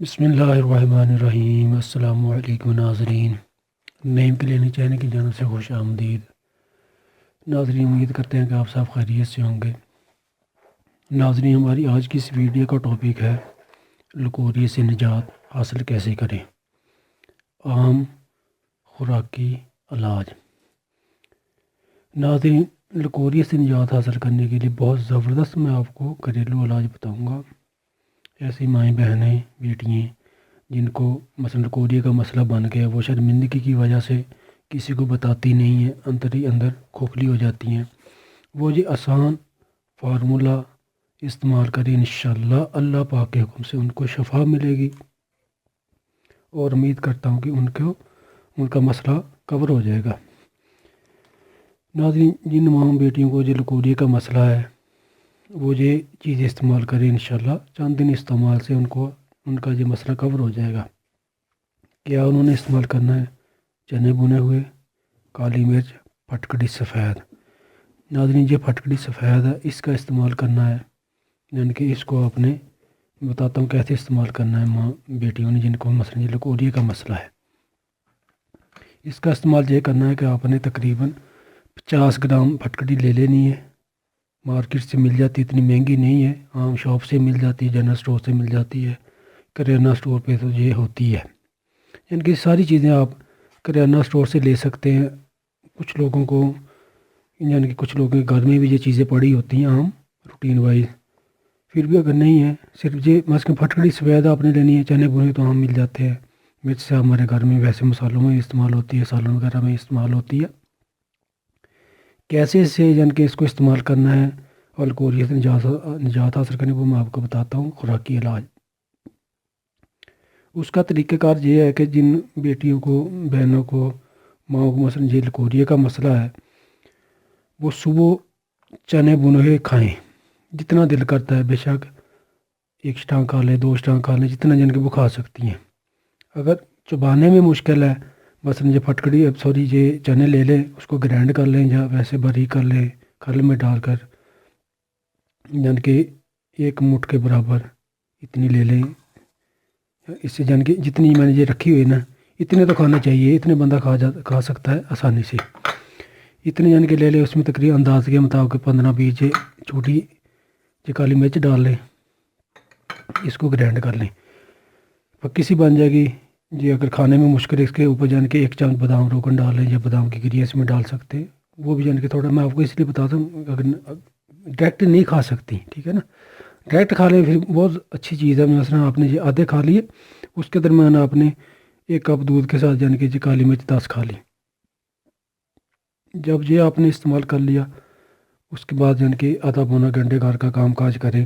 بسم اللہ الرحمن الرحیم۔ السلام علیکم ناظرین، نیم کلینک چینل کی جانب سے خوش آمدید۔ ناظرین، امید کرتے ہیں کہ آپ سب خیریت سے ہوں گے۔ ناظرین، ہماری آج کی اس ویڈیو کا ٹاپک ہے لکوریا سے نجات حاصل کیسے کریں، عام خوراکی علاج۔ ناظرین، لکوریا سے نجات حاصل کرنے کے لیے بہت زبردست میں آپ کو گھریلو علاج بتاؤں گا۔ ایسی مائیں بہنیں بیٹیاں جن کو مثلا لکوریا کا مسئلہ بن گیا، وہ شرمندگی کی وجہ سے کسی کو بتاتی نہیں ہیں، اندر ہی اندر کھوکھلی ہو جاتی ہیں، وہ یہ آسان فارمولہ استعمال کریں، انشاءاللہ اللہ پاک کے حکم سے ان کو شفا ملے گی، اور امید کرتا ہوں کہ ان کا مسئلہ کور ہو جائے گا۔ ناظرین، جن ماں بیٹیوں کو یہ لکوریا کا مسئلہ ہے وہ یہ چیزیں استعمال کریں، انشاءاللہ چند دن استعمال سے ان کا یہ مسئلہ کور ہو جائے گا۔ کیا انہوں نے استعمال کرنا ہے؟ چنے بنے ہوئے، کالی مرچ، پھٹکڑی سفید۔ ناظرین، یہ پھٹکڑی سفید ہے، اس کا استعمال کرنا ہے، یعنی کہ اس کو آپ نے بتاتا ہوں کیسے استعمال کرنا ہے ماں بیٹیوں نے جن کو مثلا یہ لکوریا کا مسئلہ ہے۔ اس کا استعمال یہ کرنا ہے کہ آپ نے تقریباً 50 گرام پھٹکڑی لے لینی ہے، مارکیٹ سے مل جاتی، اتنی مہنگی نہیں ہے، عام شاپ سے مل جاتی ہے، جنرل اسٹور سے مل جاتی ہے، کریانہ اسٹور پہ تو یہ ہوتی ہے، یعنی کہ ساری چیزیں آپ کریانہ اسٹور سے لے سکتے ہیں۔ کچھ لوگوں کو یعنی کہ کچھ لوگوں کے گھر میں بھی یہ چیزیں پڑی ہوتی ہیں عام روٹین وائز، پھر بھی اگر نہیں ہے، صرف یہ مثلا پھٹکڑی سفید آپ نے لینی ہے، چنے بنے تو عام مل جاتے ہیں، مرچ سے ہمارے گھر میں ویسے مسالوں میں استعمال ہوتی ہے، سالن وغیرہ میں استعمال ہوتی ہے۔ کیسے سے یعنی کہ اس کو استعمال کرنا ہے اور لکوریا سے نجات حاصل کرنے کو میں آپ کو بتاتا ہوں خوراکی علاج۔ اس کا طریقہ کار یہ ہے کہ جن بیٹیوں کو، بہنوں کو، ماؤں کو مثلا یہ لکوریا کا مسئلہ ہے، وہ صبح چنے بنے ہوئے کھائیں، جتنا دل کرتا ہے، بے شک 1 اسٹانگ کھا لیں، 2 اسٹانگ کھا لیں، جتنا جن کے وہ کھا سکتی ہیں۔ اگر چبانے میں مشکل ہے، مثلا یہ پھٹکڑی یہ چنے لے لیں، اس کو گرائنڈ کر لیں یا ویسے باریک کر لیں کھل میں ڈال کر، یعنی کہ 1 مٹھ کے برابر اتنی لے لیں، اس سے یعنی کہ جتنی میں نے یہ رکھی ہوئی نا، اتنے تو کھانا چاہیے، اتنے بندہ کھا سکتا ہے آسانی سے، اتنے یعنی کہ لے لیں۔ اس میں تقریباً انداز کے مطابق 15-20 چھوٹی کالی مرچ ڈال لیں، اس کو گرائنڈ کر لیں، پکی سی بن جائے گی جی۔ اگر کھانے میں مشکل ہے، اس کے اوپر یعنی کہ 1 چمچ بادام روغن ڈال لیں، یا بادام کی گری اس میں ڈال سکتے ہیں، وہ بھی یعنی کہ تھوڑا میں آپ کو اس لیے بتاتا ہوں، اگر ڈائریکٹ نہیں کھا سکتی، ٹھیک ہے نا، ڈائریکٹ کھا لیں پھر بہت اچھی چیز ہے۔ مثلا آپ نے یہ آدھے کھا لیے، اس کے درمیان آپ نے 1 کپ دودھ کے ساتھ یعنی کہ یہ کالی مرچ 10 کھا لی۔ جب یہ آپ نے استعمال کر لیا، اس کے بعد یعنی کہ آدھا پونا گھنٹے گھر کا کام کاج کریں،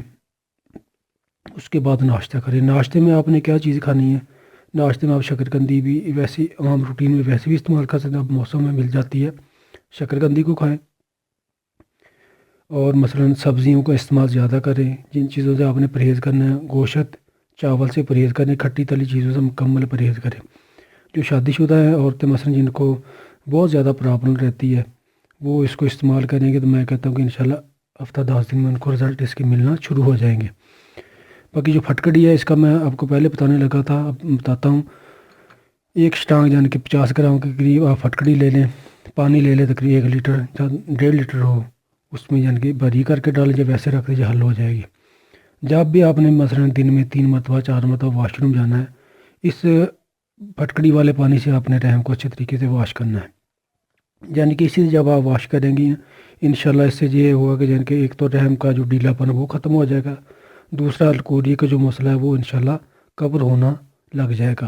اس کے بعد ناشتہ کریں۔ ناشتے میں آپ نے کیا چیز کھانی ہے؟ ناشتے میں آپ شکرکندی بھی ویسے عام روٹین میں ویسے بھی استعمال کر سکتے ہیں، اب موسم میں مل جاتی ہے، شکرکندی کو کھائیں، اور مثلا سبزیوں کا استعمال زیادہ کریں۔ جن چیزوں سے آپ نے پرہیز کرنا ہے، گوشت چاول سے پرہیز کریں، کھٹی تلی چیزوں سے مکمل پرہیز کریں۔ جو شادی شدہ ہیں عورتیں مثلا جن کو بہت زیادہ پرابلم رہتی ہے، وہ اس کو استعمال کریں گے تو میں کہتا ہوں کہ انشاءاللہ ہفتہ 10 دن میں ان کو رزلٹ اس کے ملنا شروع ہو جائیں گے۔ باقی جو پھٹکڑی ہے، اس کا میں آپ کو پہلے بتانے لگا تھا، اب بتاتا ہوں۔ 1 اسٹانگ یعنی کہ 50 گرام کے قریب آپ پھٹکڑی لے لیں، پانی لے لیں تقریباً 1 لیٹر یا 1.5 لیٹر ہو، اس میں یعنی کہ باریک کر کے ڈال لیجیے، ویسے رکھ دیجیے، حل ہو جائے گی۔ جب بھی آپ نے مثلا دن میں 3 مرتبہ 4 مرتبہ واش روم جانا ہے، اس پھٹکڑی والے پانی سے آپ نے رحم کو اچھے طریقے سے واش کرنا ہے، یعنی کہ اسی سے جب آپ واش کریں گی انشاءاللہ اس سے یہ ہوگا کہ یعنی کہ ایک تو رحم کا جو ڈھیلا پن وہ ختم ہو جائے گا، دوسرا لکوریا کا جو مسئلہ ہے وہ انشاءاللہ کور ہونا لگ جائے گا۔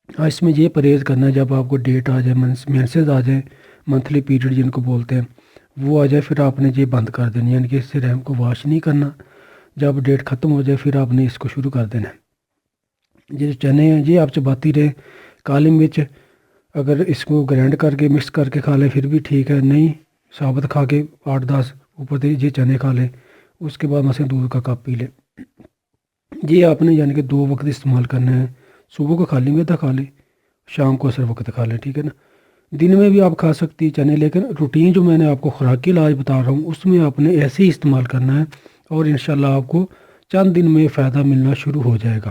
اس میں یہ پرہیز کرنا ہے، جب آپ کو ڈیٹ آ جائے، مینسز آ جائیں، منتھلی پیریڈ جن کو بولتے ہیں، وہ آ جائے، پھر آپ نے یہ بند کر دینا، یعنی کہ اس سے رحم کو واش نہیں کرنا۔ جب ڈیٹ ختم ہو جائے پھر آپ نے اس کو شروع کر دینا ہے۔ یہ چنے ہیں یہ آپ چباتی رہیں۔ کالی مرچ اگر اس کو گرائنڈ کر کے مکس کر کے کھا لیں پھر بھی ٹھیک ہے، نہیں ثابت کھا کے 8-10 اوپر سے یہ چنے کھا لیں، اس کے بعد مثلا دودھ کا کپ پی لیں۔ یہ آپ نے یعنی کہ 2 وقت استعمال کرنا ہے، صبح کو خالی میدہ کھا لیں، شام کو اثر وقت کھا لیں، ٹھیک ہے نا۔ دن میں بھی آپ کھا سکتی ہیں چنے، لیکن روٹین جو میں نے آپ کو خوراکی علاج بتا رہا ہوں اس میں آپ نے ایسے ہی استعمال کرنا ہے، اور انشاءاللہ آپ کو چند دن میں فائدہ ملنا شروع ہو جائے گا۔